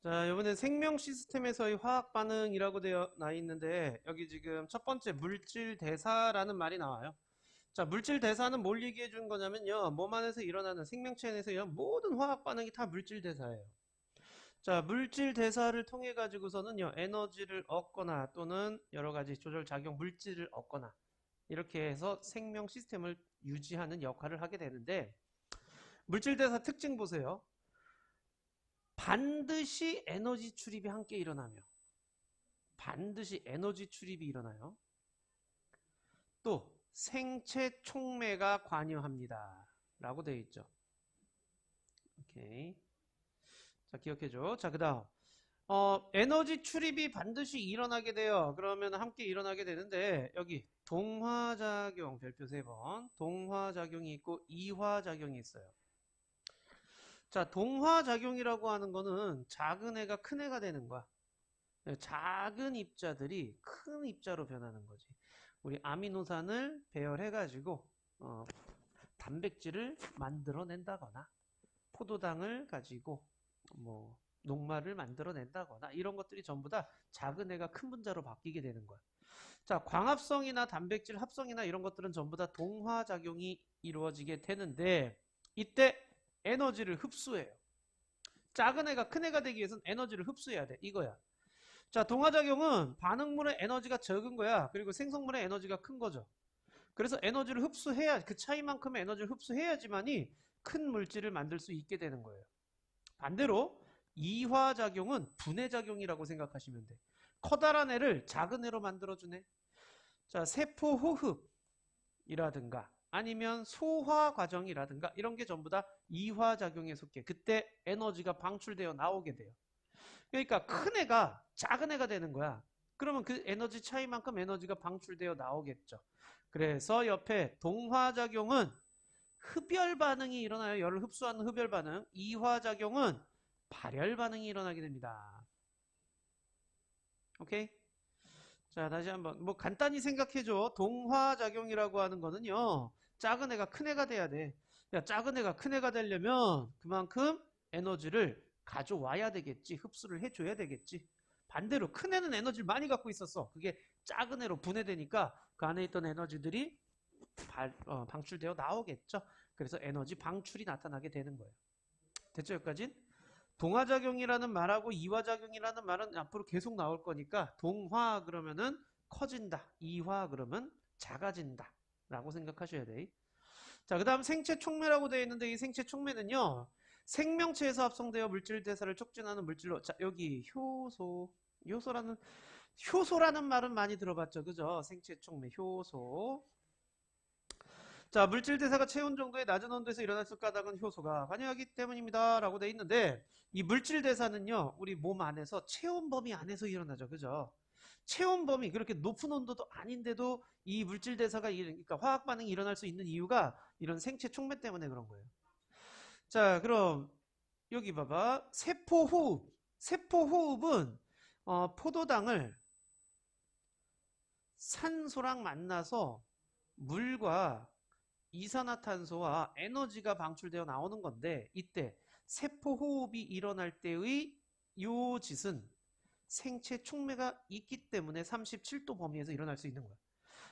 자, 이번에 생명 시스템에서의 화학 반응이라고 되어 나 있는데 여기 지금 첫 번째 물질 대사라는 말이 나와요. 자, 물질 대사는 뭘 얘기해 준 거냐면요. 몸 안에서 일어나는 생명체 안에서 일어나는 모든 화학 반응이 다 물질 대사예요. 자, 물질 대사를 통해 가지고서는요. 에너지를 얻거나 또는 여러 가지 조절 작용 물질을 얻거나 이렇게 해서 생명 시스템을 유지하는 역할을 하게 되는데 물질 대사 특징 보세요. 반드시 에너지 출입이 함께 일어나며 반드시 에너지 출입이 일어나요. 또 생체 촉매가 관여합니다. 라고 되어 있죠. 오케이. 자, 기억해줘. 자, 그 다음. 에너지 출입이 반드시 일어나게 돼요. 그러면 함께 일어나게 되는데, 여기 동화작용, 별표 3번. 동화작용이 있고, 이화작용이 있어요. 자, 동화작용이라고 하는 거는 작은 애가 큰 애가 되는 거야. 작은 입자들이 큰 입자로 변하는 거지. 우리 아미노산을 배열해가지고 단백질을 만들어낸다거나 포도당을 가지고 뭐 녹말을 만들어낸다거나 이런 것들이 전부 다 작은 애가 큰 분자로 바뀌게 되는 거야. 자, 광합성이나 단백질 합성이나 이런 것들은 전부 다 동화작용이 이루어지게 되는데 이때 에너지를 흡수해요. 작은 애가 큰 애가 되기 위해서는 에너지를 흡수해야 돼. 이거야. 자, 동화작용은 반응물의 에너지가 적은 거야. 그리고 생성물의 에너지가 큰 거죠. 그래서 에너지를 흡수해야, 그 차이만큼의 에너지를 흡수해야지만이 큰 물질을 만들 수 있게 되는 거예요. 반대로 이화작용은 분해작용이라고 생각하시면 돼. 커다란 애를 작은 애로 만들어주네. 자, 세포호흡이라든가 아니면 소화과정이라든가 이런 게 전부 다 이화작용에 속해. 그때 에너지가 방출되어 나오게 돼요. 그러니까 큰 애가 작은 애가 되는 거야. 그러면 그 에너지 차이만큼 에너지가 방출되어 나오겠죠. 그래서 옆에 동화작용은 흡열 반응이 일어나요. 열을 흡수하는 흡열 반응. 이화작용은 발열 반응이 일어나게 됩니다. 오케이? 자, 다시 한번 뭐 간단히 생각해줘. 동화작용이라고 하는 거는요. 작은 애가 큰 애가 돼야 돼. 야, 작은 애가 큰 애가 되려면 그만큼 에너지를 가져와야 되겠지. 흡수를 해줘야 되겠지. 반대로 큰 애는 에너지를 많이 갖고 있었어. 그게 작은 애로 분해되니까 그 안에 있던 에너지들이 방출되어 나오겠죠. 그래서 에너지 방출이 나타나게 되는 거예요. 됐죠, 여기까지? 동화작용이라는 말하고 이화작용이라는 말은 앞으로 계속 나올 거니까 동화 그러면은 커진다. 이화 그러면 작아진다. 라고 생각하셔야 돼. 자, 그 다음 생체 촉매라고 되어 있는데 이 생체 촉매는요. 생명체에서 합성되어 물질 대사를 촉진하는 물질로 자, 여기 효소라는 효소라는 말은 많이 들어봤죠. 그죠? 생체 촉매 효소. 자, 물질 대사가 체온 정도의 낮은 온도에서 일어날 수 까닭은 효소가 관여하기 때문입니다. 라고 돼 있는데, 이 물질 대사는요, 우리 몸 안에서 체온 범위 안에서 일어나죠. 그죠? 체온 범위, 그렇게 높은 온도도 아닌데도 이 물질 대사가, 그러니까 화학 반응이 일어날 수 있는 이유가 이런 생체 촉매 때문에 그런 거예요. 자, 그럼 여기 봐봐. 세포호흡. 세포호흡은, 포도당을 산소랑 만나서 물과 이산화탄소와 에너지가 방출되어 나오는 건데 이때 세포호흡이 일어날 때의 요 짓은 생체 촉매가 있기 때문에 37도 범위에서 일어날 수 있는 거야.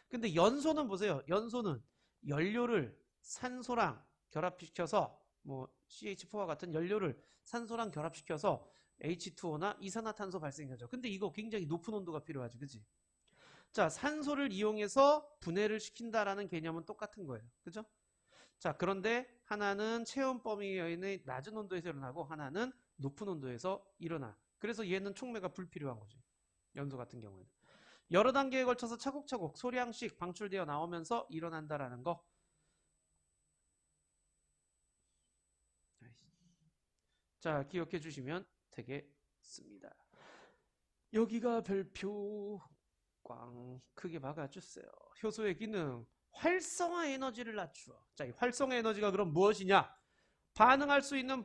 근데 연소는 보세요. 연소는 연료를 산소랑 결합시켜서 뭐 CH4와 같은 연료를 산소랑 결합시켜서 H2O나 이산화탄소 발생하죠. 근데 이거 굉장히 높은 온도가 필요하지. 그치? 자, 산소를 이용해서 분해를 시킨다라는 개념은 똑같은 거예요. 그죠? 자, 그런데 하나는 체온 범위의 낮은 온도에서 일어나고 하나는 높은 온도에서 일어나. 그래서 얘는 촉매가 불필요한 거지. 연소 같은 경우에는. 여러 단계에 걸쳐서 차곡차곡 소량씩 방출되어 나오면서 일어난다라는 거. 자, 기억해 주시면 되겠습니다. 여기가 별표 꽝 크게 박아주세요. 효소의 기능 활성화 에너지를 낮추어. 자, 이 활성화 에너지가 그럼 무엇이냐? 반응할 수 있는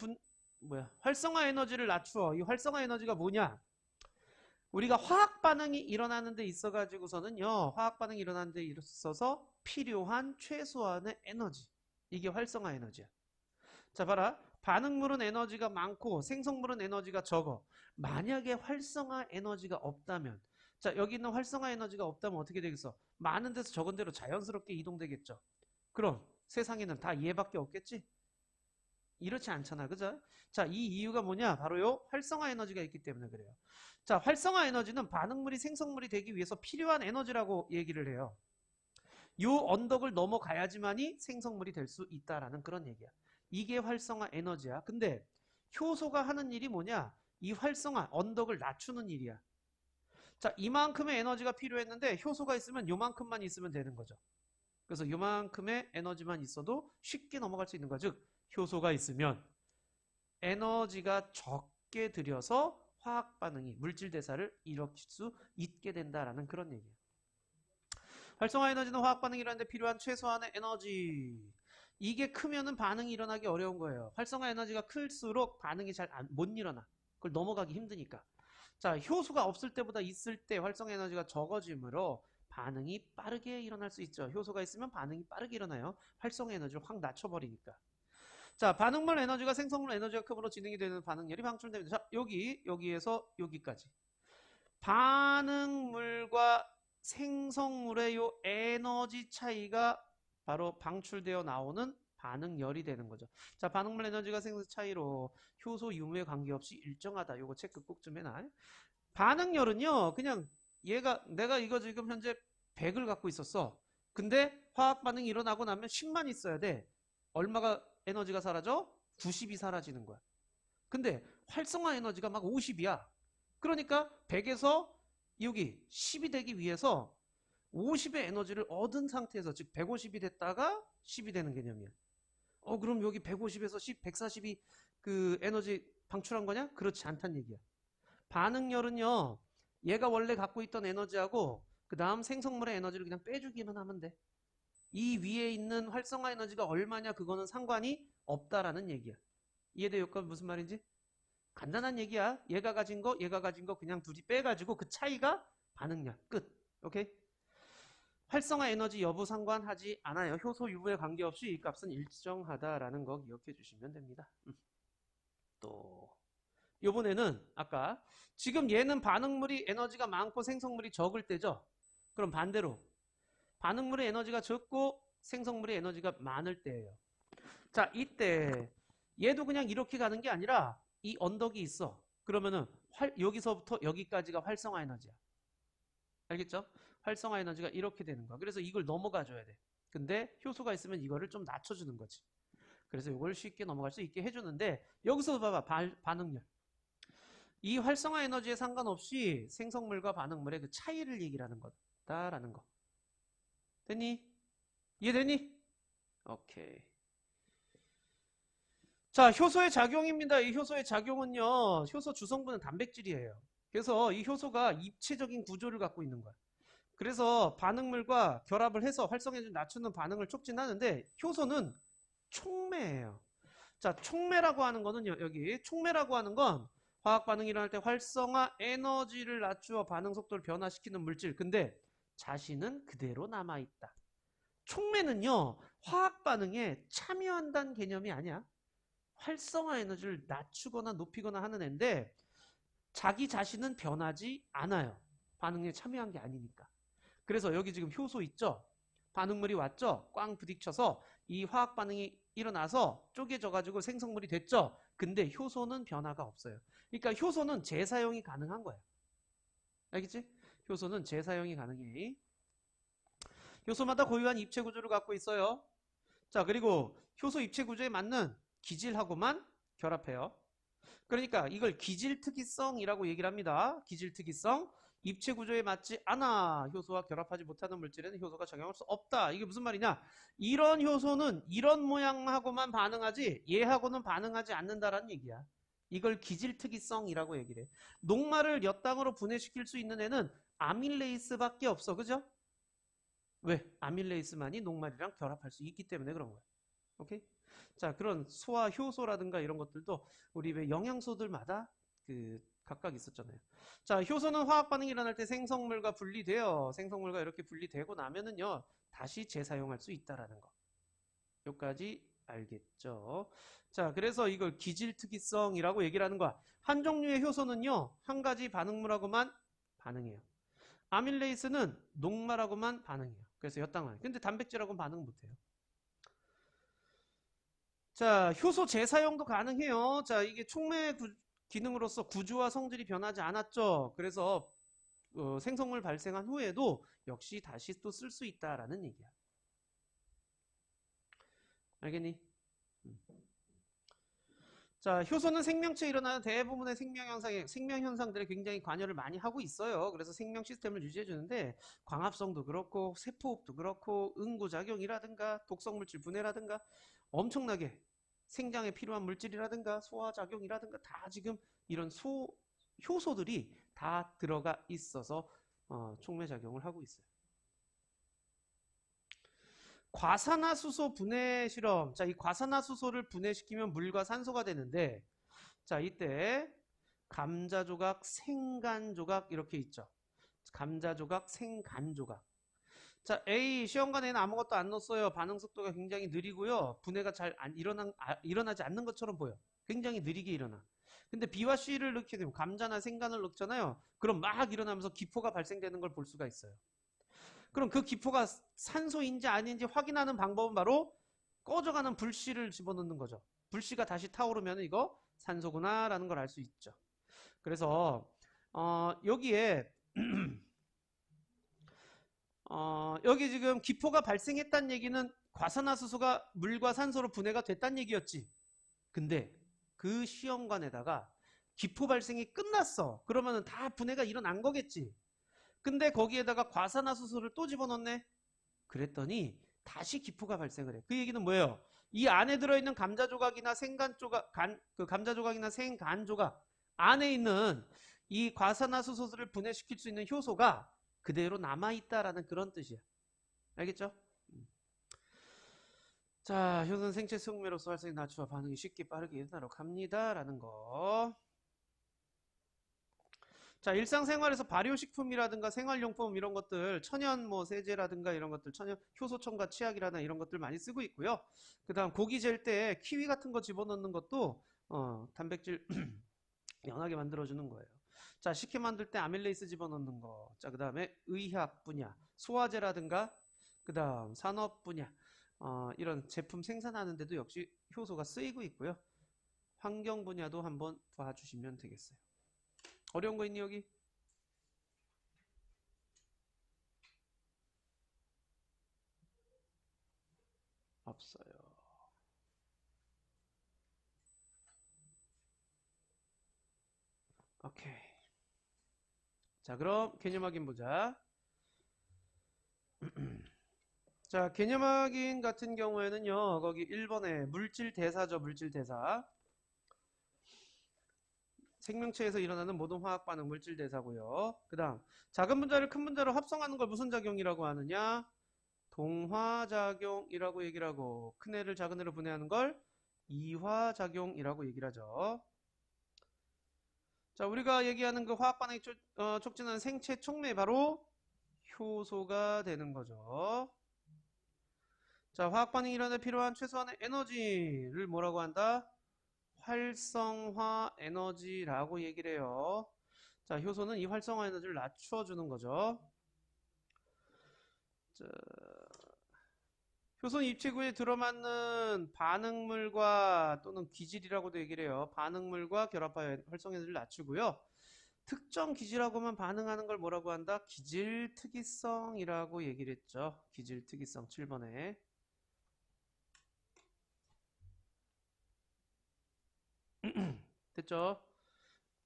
활성화 에너지를 낮추어. 이 활성화 에너지가 뭐냐? 우리가 화학 반응이 일어나는 데 있어 가지고서는요. 화학 반응이 일어나는 데 있어서 필요한 최소한의 에너지. 이게 활성화 에너지야. 자, 봐라. 반응물은 에너지가 많고 생성물은 에너지가 적어. 만약에 활성화 에너지가 없다면, 자, 여기 있는 활성화 에너지가 없다면 어떻게 되겠어? 많은 데서 적은 대로 자연스럽게 이동되겠죠. 그럼 세상에는 다 얘밖에 없겠지? 이렇지 않잖아. 그죠? 자, 이 이유가 뭐냐? 바로 요 활성화 에너지가 있기 때문에 그래요. 자, 활성화 에너지는 반응물이 생성물이 되기 위해서 필요한 에너지라고 얘기를 해요. 요 언덕을 넘어가야지만이 생성물이 될 수 있다라는 그런 얘기야. 이게 활성화 에너지야. 근데 효소가 하는 일이 뭐냐? 이 활성화 언덕을 낮추는 일이야. 자, 이만큼의 에너지가 필요했는데 효소가 있으면 요만큼만 있으면 되는 거죠. 그래서 요만큼의 에너지만 있어도 쉽게 넘어갈 수 있는 거죠. 즉 효소가 있으면 에너지가 적게 들여서 화학 반응이 물질 대사를 일으킬 수 있게 된다라는 그런 얘기예요. 활성화 에너지는 화학 반응이 일어나는데 필요한 최소한의 에너지. 이게 크면은 반응이 일어나기 어려운 거예요. 활성화 에너지가 클수록 반응이 잘 못 일어나. 그걸 넘어가기 힘드니까. 자, 효소가 없을 때보다 있을 때 활성화 에너지가 적어지므로 반응이 빠르게 일어날 수 있죠. 효소가 있으면 반응이 빠르게 일어나요. 활성화 에너지를 확 낮춰버리니까. 자, 반응물 에너지가 생성물 에너지가 크므로 진행이 되는 반응열이 방출됩니다. 자, 여기에서 여기까지. 반응물과 생성물의 요 에너지 차이가 바로 방출되어 나오는 반응열이 되는 거죠. 자, 반응물 에너지가 생성 차이로 효소 유무에 관계없이 일정하다. 요거 체크 꼭 좀 해놔. 반응열은요, 그냥 내가 이거 지금 현재 100을 갖고 있었어. 근데 화학 반응이 일어나고 나면 10만 있어야 돼. 얼마가 에너지가 사라져? 90이 사라지는 거야. 근데 활성화 에너지가 막 50이야. 그러니까 100에서 여기 10이 되기 위해서 50의 에너지를 얻은 상태에서, 즉 150이 됐다가 10이 되는 개념이야. 그럼 여기 150에서 10, 140이 그 에너지 방출한 거냐? 그렇지 않단 얘기야. 반응열은요, 얘가 원래 갖고 있던 에너지하고 그 다음 생성물의 에너지를 그냥 빼주기만 하면 돼. 이 위에 있는 활성화 에너지가 얼마냐, 그거는 상관이 없다라는 얘기야. 이해돼요? 무슨 말인지? 간단한 얘기야. 얘가 가진 거, 얘가 가진 거 그냥 둘이 빼가지고 그 차이가 반응량. 끝. 오케이? 활성화 에너지 여부 상관하지 않아요. 효소 유무에 관계없이 이 값은 일정하다라는 거 기억해 주시면 됩니다. 또 요번에는 아까 지금 얘는 반응물이 에너지가 많고 생성물이 적을 때죠. 그럼 반대로 반응물의 에너지가 적고 생성물의 에너지가 많을 때예요. 자, 이때 얘도 그냥 이렇게 가는 게 아니라 이 언덕이 있어. 그러면은 여기서부터 여기까지가 활성화 에너지야. 알겠죠? 활성화 에너지가 이렇게 되는 거야. 그래서 이걸 넘어가 줘야 돼. 근데 효소가 있으면 이거를 좀 낮춰주는 거지. 그래서 이걸 쉽게 넘어갈 수 있게 해주는데, 여기서 봐봐. 반응열. 이 활성화 에너지에 상관없이 생성물과 반응물의 그 차이를 얘기하는 거다라는 거. 됐니? 이해됐니? 오케이. 자, 효소의 작용입니다. 이 효소의 작용은요, 효소 주성분은 단백질이에요. 그래서 이 효소가 입체적인 구조를 갖고 있는 거야. 그래서 반응물과 결합을 해서 활성에너지를 낮추는 반응을 촉진하는데, 효소는 촉매예요. 자, 촉매라고 하는 거는요, 여기 촉매라고 하는 건 화학 반응이 일어날 때 활성화 에너지를 낮추어 반응 속도를 변화시키는 물질. 근데 자신은 그대로 남아있다. 촉매는요, 화학 반응에 참여한다는 개념이 아니야. 활성화 에너지를 낮추거나 높이거나 하는 애인데 자기 자신은 변하지 않아요. 반응에 참여한 게 아니니까. 그래서 여기 지금 효소 있죠? 반응물이 왔죠? 꽝 부딪혀서 이 화학 반응이 일어나서 쪼개져 가지고 생성물이 됐죠? 근데 효소는 변화가 없어요. 그러니까 효소는 재사용이 가능한 거야. 알겠지? 효소는 재사용이 가능해. 효소마다 고유한 입체 구조를 갖고 있어요. 자, 그리고 효소 입체 구조에 맞는 기질하고만 결합해요. 그러니까 이걸 기질특이성이라고 얘기를 합니다. 기질특이성. 입체 구조에 맞지 않아 효소와 결합하지 못하는 물질에는 효소가 작용할 수 없다. 이게 무슨 말이냐? 이런 효소는 이런 모양하고만 반응하지 얘하고는 반응하지 않는다라는 얘기야. 이걸 기질특이성이라고 얘기를 해. 녹말을 몇 당으로 분해시킬 수 있는 애는 아밀레이스밖에 없어. 그죠? 왜? 아밀레이스만이 녹말이랑 결합할 수 있기 때문에 그런 거야. 오케이? 자, 그런 소화 효소라든가 이런 것들도 우리 왜 영양소들마다 그 각각 있었잖아요. 자, 효소는 화학 반응이 일어날 때 생성물과 분리돼요. 생성물과 이렇게 분리되고 나면은요, 다시 재사용할 수 있다라는 거. 여기까지 알겠죠? 자, 그래서 이걸 기질특이성이라고 얘기를 하는 거야. 한 종류의 효소는요, 한 가지 반응물하고만 반응해요. 아밀레이스는 녹말하고만 반응해요. 그래서 엿당화해요. 근데 단백질하고는 반응 못해요. 자, 효소 재사용도 가능해요. 자, 이게 촉매 기능으로서 구조와 성질이 변하지 않았죠. 그래서 생성물 발생한 후에도 역시 다시 또 쓸 수 있다라는 얘기야. 알겠니? 자, 효소는 생명체에 일어나는 대부분의 생명 현상들에 굉장히 관여를 많이 하고 있어요. 그래서 생명 시스템을 유지해 주는데 광합성도 그렇고 세포흡도 그렇고 응고작용이라든가 독성물질 분해라든가 엄청나게 생장에 필요한 물질이라든가 소화작용이라든가 다 지금 이런 효소들이 다 들어가 있어서 촉매작용을 하고 있어요. 과산화수소 분해 실험. 자, 이 과산화수소를 분해시키면 물과 산소가 되는데, 자, 이때 감자 조각, 생간 조각 이렇게 있죠. 감자 조각, 생간 조각. 자, A 시험관에는 아무것도 안 넣었어요. 반응 속도가 굉장히 느리고요. 분해가 잘 일어나지 않는 것처럼 보여. 굉장히 느리게 일어나. 근데 B와 C를 넣게 되면 감자나 생간을 넣잖아요. 그럼 막 일어나면서 기포가 발생되는 걸 볼 수가 있어요. 그럼 그 기포가 산소인지 아닌지 확인하는 방법은 바로 꺼져가는 불씨를 집어넣는 거죠. 불씨가 다시 타오르면 이거 산소구나라는 걸 알 수 있죠. 그래서 여기에 여기 지금 기포가 발생했다는 얘기는 과산화수소가 물과 산소로 분해가 됐다는 얘기였지. 근데 그 시험관에다가 기포 발생이 끝났어. 그러면은 다 분해가 일어난 거겠지. 근데 거기에다가 과산화수소를 또 집어넣네. 그랬더니 다시 기포가 발생을 해. 그 얘기는 뭐예요? 이 안에 들어있는 감자 조각이나 생간 조각, 그 감자 조각이나 생간 조각 안에 있는 이 과산화수소를 분해시킬 수 있는 효소가 그대로 남아있다라는 그런 뜻이야. 알겠죠? 자, 효소는 생체 속매로서 활성이 낮추어 반응이 쉽게 빠르게 일어나도록 합니다라는 거. 자, 일상생활에서 발효식품이라든가 생활용품 이런 것들, 천연 뭐 세제라든가 이런 것들, 천연 효소첨가 치약이라든가 이런 것들 많이 쓰고 있고요. 그 다음 고기 젤 때 키위 같은 거 집어넣는 것도 단백질 연하게 만들어주는 거예요. 자, 식혜 만들 때 아밀레이스 집어넣는 거. 자, 그 다음에 의학 분야, 소화제라든가 그 다음 산업 분야 이런 제품 생산하는데도 역시 효소가 쓰이고 있고요. 환경 분야도 한번 봐주시면 되겠어요. 어려운 거 있니 여기? 없어요. 오케이. 자, 그럼 개념 확인 보자. 자, 개념 확인 같은 경우에는요, 거기 1번에 물질 대사죠, 물질 대사. 생명체에서 일어나는 모든 화학 반응 물질 대사고요. 그 다음, 작은 분자를 큰 분자로 합성하는 걸 무슨 작용이라고 하느냐? 동화작용이라고 얘기를 하고, 큰 애를 작은 애로 분해하는 걸 이화작용이라고 얘기를 하죠. 자, 우리가 얘기하는 그 화학 반응이 촉진하는 생체 촉매 바로 효소가 되는 거죠. 자, 화학 반응이 일어나는 필요한 최소한의 에너지를 뭐라고 한다? 활성화 에너지라고 얘기를 해요. 자, 효소는 이 활성화 에너지를 낮춰주는 거죠. 자, 효소는 입체구에 들어맞는 반응물과 또는 기질이라고도 얘기를 해요. 반응물과 결합하여 활성화 에너지를 낮추고요. 특정 기질하고만 반응하는 걸 뭐라고 한다? 기질 특이성이라고 얘기를 했죠. 기질 특이성 7번에. 됐죠?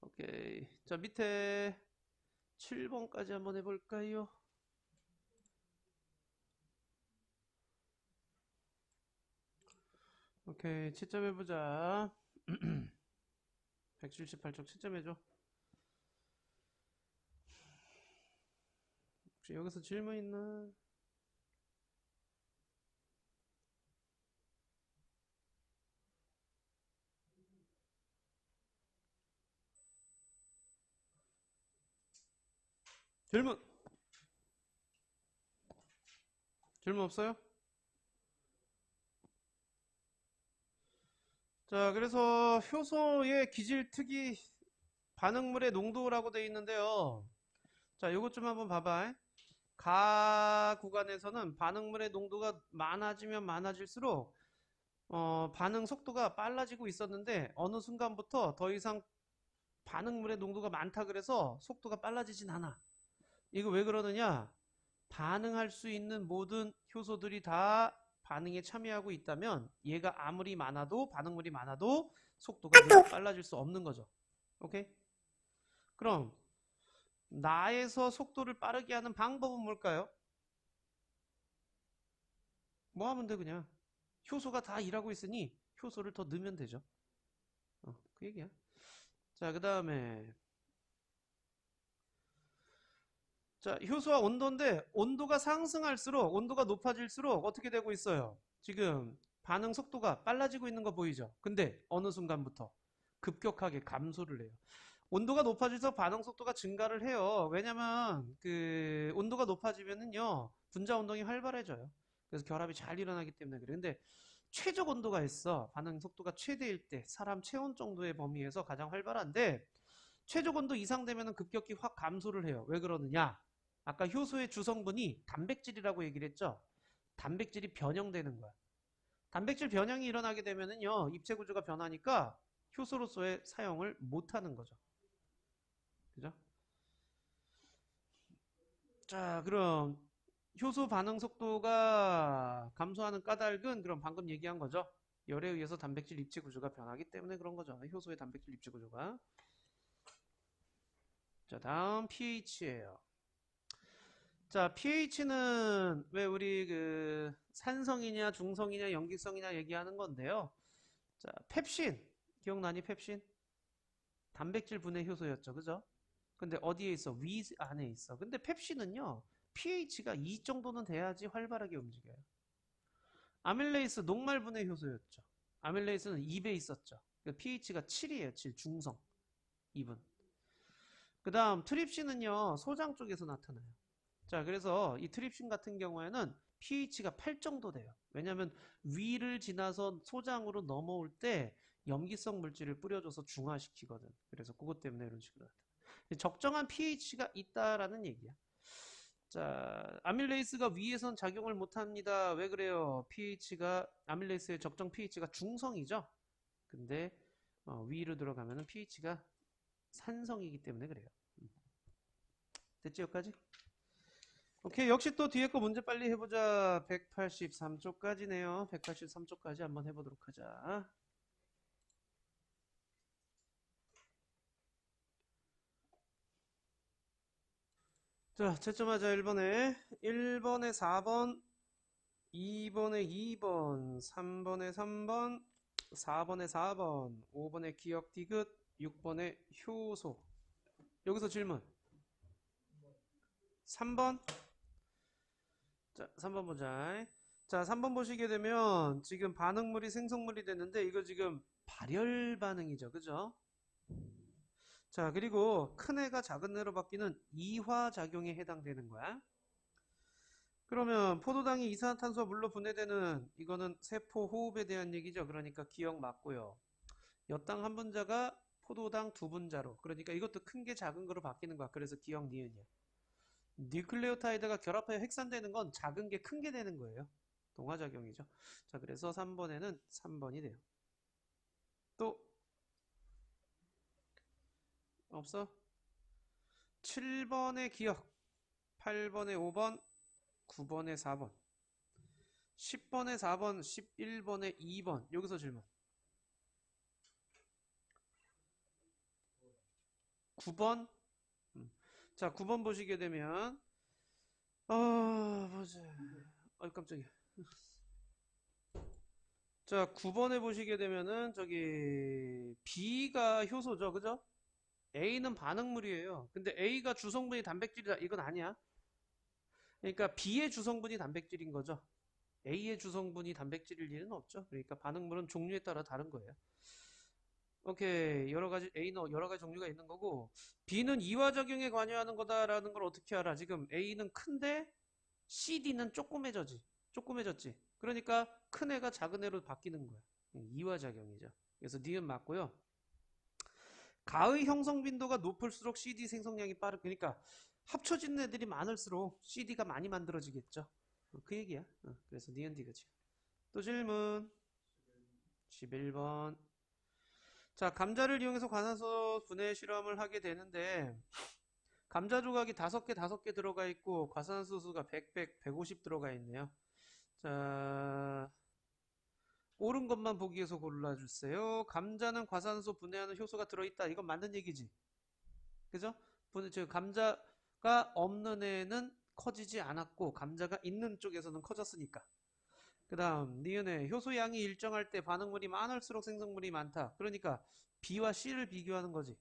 오케이. 자, 밑에 7번까지 한번 해볼까요? 오케이. 채점해보자. 178쪽 채점해줘. 혹시 여기서 질문 있나? 질문! 질문 없어요? 자, 그래서 효소의 기질 특이 반응물의 농도라고 되어 있는데요. 자, 요것 좀 한번 봐봐. 가 구간에서는 반응물의 농도가 많아지면 많아질수록 반응 속도가 빨라지고 있었는데 어느 순간부터 더 이상 반응물의 농도가 많다 그래서 속도가 빨라지진 않아. 이거 왜 그러느냐? 반응할 수 있는 모든 효소들이 다 반응에 참여하고 있다면 얘가 아무리 많아도 반응물이 많아도 속도가 늘 빨라질 수 없는 거죠. 오케이? 그럼 나에서 속도를 빠르게 하는 방법은 뭘까요? 뭐 하면 돼 그냥. 효소가 다 일하고 있으니 효소를 더 넣으면 되죠. 그 얘기야. 자, 그 다음에 자, 효소와 온도인데 온도가 상승할수록 온도가 높아질수록 어떻게 되고 있어요? 지금 반응 속도가 빨라지고 있는 거 보이죠? 근데 어느 순간부터 급격하게 감소를 해요. 온도가 높아질수록 반응 속도가 증가를 해요. 왜냐면 그 온도가 높아지면은요 분자 운동이 활발해져요. 그래서 결합이 잘 일어나기 때문에 그래. 근데 최적 온도가 있어. 반응 속도가 최대일 때 사람 체온 정도의 범위에서 가장 활발한데 최적 온도 이상 되면 급격히 확 감소를 해요. 왜 그러느냐? 아까 효소의 주성분이 단백질이라고 얘기를 했죠. 단백질이 변형되는 거야. 단백질 변형이 일어나게 되면은요 입체 구조가 변하니까 효소로서의 사용을 못 하는 거죠. 그죠? 자, 그럼 효소 반응 속도가 감소하는 까닭은 그럼 방금 얘기한 거죠. 열에 의해서 단백질 입체 구조가 변하기 때문에 그런 거죠. 효소의 단백질 입체 구조가. 자, 다음 pH예요. 자, pH는 왜 우리 그 산성이냐 중성이냐 염기성이냐 얘기하는 건데요. 자, 펩신 기억나니 펩신? 단백질 분해 효소였죠. 그죠? 근데 어디에 있어? 위 안에 있어. 근데 펩신은요. pH가 2 정도는 돼야지 활발하게 움직여요. 아밀레이스 녹말 분해 효소였죠. 아밀레이스는 입에 있었죠. 그러니까 pH가 7이에요. 7 중성 2분. 그 다음 트립신은요. 소장 쪽에서 나타나요. 자, 그래서 이 트립신 같은 경우에는 pH가 8 정도 돼요. 왜냐하면 위를 지나서 소장으로 넘어올 때 염기성 물질을 뿌려줘서 중화시키거든. 그래서 그것 때문에 이런 식으로 나타나. 적정한 pH가 있다라는 얘기야. 자, 아밀레이스가 위에선 작용을 못합니다. 왜 그래요? pH가 아밀레이스의 적정 pH가 중성이죠. 근데 위로 들어가면은 pH가 산성이기 때문에 그래요. 됐지 여기까지? 오케이, 역시 또 뒤에 거 문제 빨리 해보자. 183쪽까지네요. 183쪽까지 한번 해보도록 하자. 자, 채점하자. 1번에 4번, 2번에 2번, 3번에 3번, 4번에 4번, 5번에 기억 디귿, 6번에 효소. 여기서 질문. 3번. 자, 3번 보자. 자, 3번 보시게 되면 지금 반응물이 생성물이 됐는데 이거 지금 발열 반응이죠. 그죠? 자, 그리고 큰 애가 작은 애로 바뀌는 이화작용에 해당되는 거야. 그러면 포도당이 이산화탄소와 물로 분해되는 이거는 세포 호흡에 대한 얘기죠. 그러니까 기억 맞고요. 엿당 한 분자가 포도당 두 분자로. 그러니까 이것도 큰 게 작은 거로 바뀌는 거야. 그래서 기억 니은이야. 뉴클레오타이드가 결합하여 핵산되는 건 작은 게 큰 게 되는 거예요. 동화작용이죠. 자, 그래서 3번에는 3번이 돼요. 또 없어? 7번의 기억, 8번의 5번, 9번의 4번, 10번의 4번, 11번의 2번. 여기서 질문. 9번. 자, 9번 보시게 되면 보자. 깜짝이야. 자, 9번에 보시게 되면은 저기 B가 효소죠. 그죠? A는 반응물이에요. 근데 A가 주성분이 단백질이다. 이건 아니야. 그러니까 B의 주성분이 단백질인 거죠. A의 주성분이 단백질일 일은 없죠. 그러니까 반응물은 종류에 따라 다른 거예요. 오케이. 여러 가지, A는 여러 가지 종류가 있는 거고, B는 이화작용에 관여하는 거다라는 걸 어떻게 알아? 지금 A는 큰데, CD는 조그매졌지. 그러니까 큰 애가 작은 애로 바뀌는 거야. 이화작용이죠. 그래서 니은 맞고요. 가의 형성 빈도가 높을수록 CD 생성량이 그러니까 합쳐진 애들이 많을수록 CD가 많이 만들어지겠죠. 그 얘기야. 그래서 니은 디귿이야. 또 질문 11번. 자, 감자를 이용해서 과산수 분해 실험을 하게 되는데 감자 조각이 5개 들어가 있고 과산수 수가 100, 150 들어가 있네요. 자, 옳은 것만 보기 위해서 골라주세요. 감자는 과산수 분해하는 효소가 들어있다. 이건 맞는 얘기지. 그죠? 즉 감자가 없는 애는 커지지 않았고 감자가 있는 쪽에서는 커졌으니까. 그 다음 니은의 효소 양이 일정할 때 반응물이 많을수록 생성물이 많다. 그러니까 B와 C를 비교하는 거지.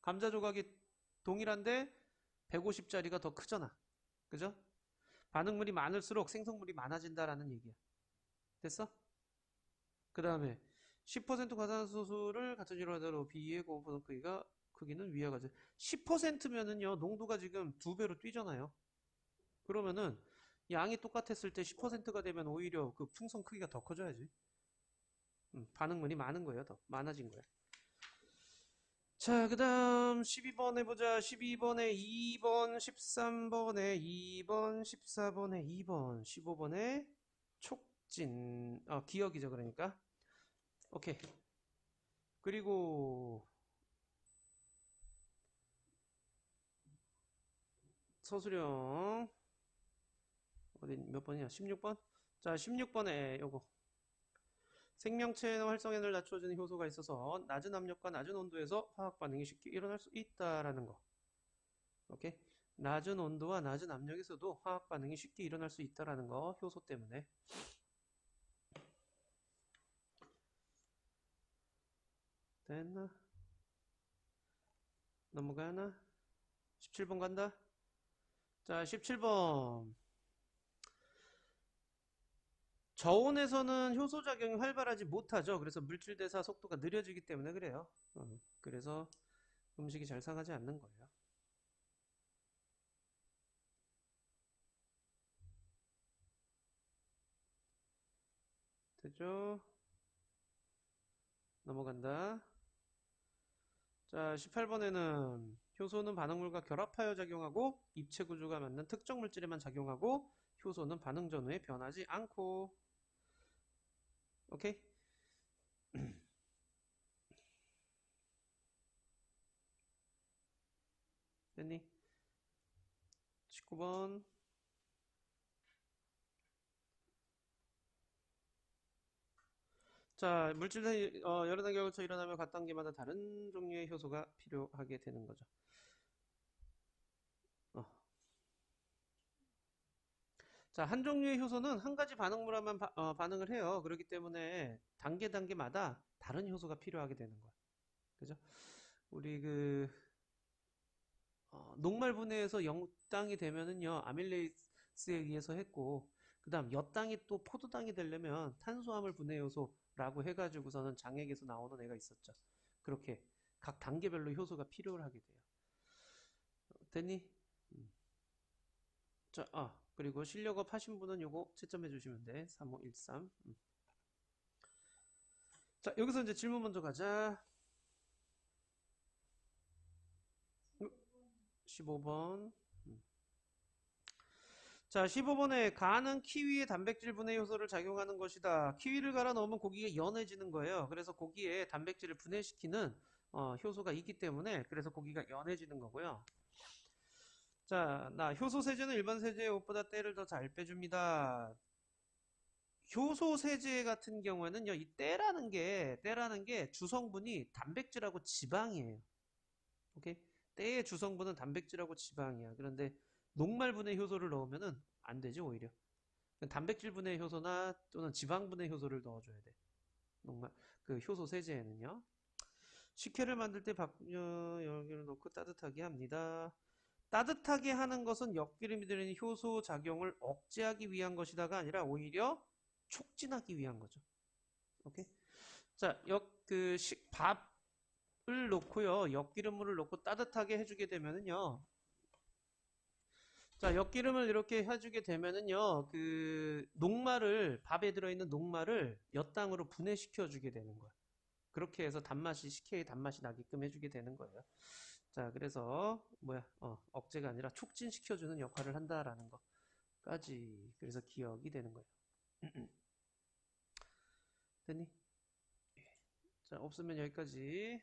감자 조각이 동일한데 150짜리가 더 크잖아. 그죠? 반응물이 많을수록 생성물이 많아진다라는 얘기야. 됐어? 그 다음에 10% 과산수소를 같은 일화대로 B의 공분 크기는 위와 같이 10%면은요 농도가 지금 2배로 뛰잖아요. 그러면은 양이 똑같았을 때 10%가 되면 오히려 그 풍선 크기가 더 커져야지. 반응물이 많은 거예요. 더 많아진 거야. 자, 그 다음 12번 해보자. 12번에 2번, 13번에 2번, 14번에 2번, 15번에 촉진. 기억이죠, 그러니까. 오케이. 그리고 서술형 어디 몇 번이야? 16번? 자, 16번에 요거 생명체의 활성현을 낮춰주는 효소가 있어서 낮은 압력과 낮은 온도에서 화학 반응이 쉽게 일어날 수 있다라는 거. 오케이? 낮은 온도와 낮은 압력에서도 화학 반응이 쉽게 일어날 수 있다라는 거. 효소 때문에. 됐나? 넘어가나? 17번 간다. 자, 17번. 저온에서는 효소 작용이 활발하지 못하죠. 그래서 물질 대사 속도가 느려지기 때문에 그래요. 그래서 음식이 잘 상하지 않는 거예요. 됐죠? 넘어간다. 자, 18번에는 효소는 반응물과 결합하여 작용하고 입체 구조가 맞는 특정 물질에만 작용하고 효소는 반응 전후에 변하지 않고. 오케이? 됐니? 19번. 자, 물질 여러 단계가 걸쳐 일어나며 각 단계마다 다른 종류의 효소가 필요하게 되는 거죠. 어. 자, 한 종류의 효소는 한 가지 반응물만 반응을 해요. 그렇기 때문에 단계마다 다른 효소가 필요하게 되는 거야. 그죠? 우리 녹말 분해에서 영당이 되면은요 아밀레이스에 의해서 했고, 그 다음 엿당이 또 포도당이 되려면 탄수화물 분해 요소라고 해가지고서는 장액에서 나오는 애가 있었죠. 그렇게 각 단계별로 효소가 필요하게 돼요. 됐니? 자, 그리고 실력업 하신 분은 요거 채점해 주시면 돼. 3513. 자, 여기서 이제 질문 먼저 가자. 15번. 자, 15번에 간은 키위의 단백질 분해 효소를 작용하는 것이다. 키위를 갈아 넣으면 고기가 연해지는 거예요. 그래서 고기에 단백질을 분해시키는 효소가 있기 때문에 그래서 고기가 연해지는 거고요. 자, 효소 세제는 일반 세제의 옷보다 때를 더 잘 빼줍니다. 효소 세제 같은 경우에는요, 이 때라는 게 주성분이 단백질하고 지방이에요. 오케이? 때의 주성분은 단백질하고 지방이야. 그런데 녹말 분해 효소를 넣으면은 안 되지, 오히려. 단백질 분해 효소나 또는 지방 분해 효소를 넣어줘야 돼. 녹말, 그 효소 세제에는요. 식혜를 만들 때 엽기를 넣고 따뜻하게 합니다. 따뜻하게 하는 것은 엽기름이 들어있는 효소 작용을 억제하기 위한 것이다가 아니라 오히려 촉진하기 위한 거죠. 오케이? 자, 밥을 넣고요. 엽기름물을 넣고 따뜻하게 해주게 되면은요. 자, 엿기름을 이렇게 해주게 되면은요, 밥에 들어있는 녹말을 엿당으로 분해시켜 주게 되는 거야. 그렇게 해서 단맛이 CK의 단맛이 나게끔 해주게 되는 거예요. 자, 그래서 억제가 아니라 촉진시켜주는 역할을 한다라는 거까지 그래서 기억이 되는 거예요. 됐니? 자, 없으면 여기까지.